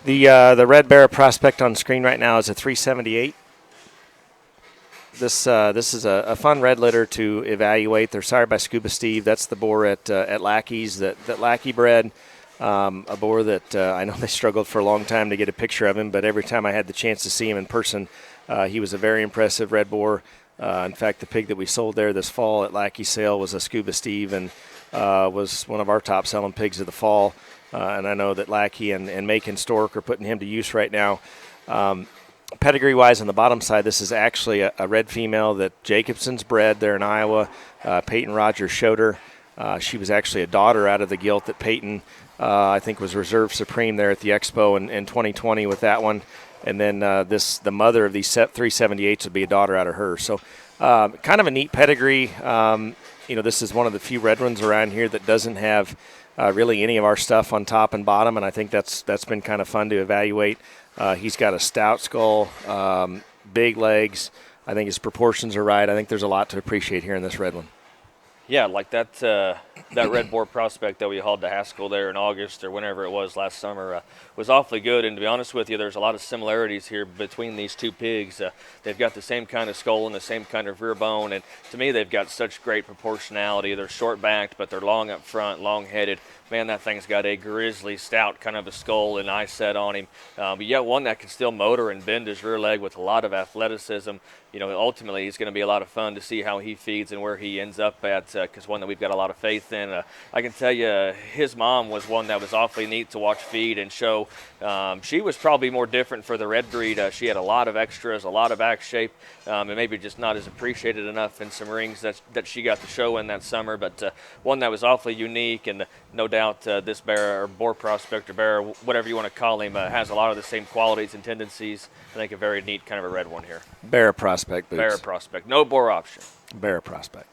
The red bear prospect on screen right now is a 378. This is a fun red litter to evaluate. They're sired by Scuba Steve. That's the boar at Lackey's that Lackey bred. A boar that I know they struggled for a long time to get a picture of him, but every time I had the chance to see him in person, he was a very impressive red boar. In fact, the pig that we sold there this fall at Lackey sale was a Scuba Steve and was one of our top selling pigs of the fall. And I know that Lackey and Macon Stork are putting him to use right now. Pedigree-wise, on the bottom side, this is actually a red female that Jacobson's bred there in Iowa. Peyton Rogers showed her. She was actually a daughter out of the gilt that Peyton, I think, was reserved supreme there at the Expo in 2020 with that one. And then the mother of these 378s would be a daughter out of her. So kind of a neat pedigree. This is one of the few red ones around here that doesn't have really any of our stuff on top and bottom, and I think that's been kind of fun to evaluate. He's got a stout skull, big legs. I think his proportions are right. I think there's a lot to appreciate here in this red one. Yeah, like that red boar prospect that we hauled to Haskell there in August or whenever it was last summer was awfully good. And to be honest with you, there's a lot of similarities here between these two pigs. They've got the same kind of skull and the same kind of rear bone. And to me, they've got such great proportionality. They're short-backed, but they're long up front, long-headed. Man, that thing's got a grizzly, stout kind of a skull and eye set on him. But yet one that can still motor and bend his rear leg with a lot of athleticism. Ultimately, he's going to be a lot of fun to see how he feeds and where he ends up at, because one that we've got a lot of faith in. I can tell you his mom was one that was awfully neat to watch feed and show. She was probably more different for the red breed. She had a lot of extras, a lot of back shape, and maybe just not as appreciated enough in some rings that she got to show in that summer. But one that was awfully unique, and no doubt this bear or boar prospect or bear, whatever you want to call him, has a lot of the same qualities and tendencies. I think a very neat kind of a red one here. Bear prospect boots. Bear prospect. No boar option. Bear prospect.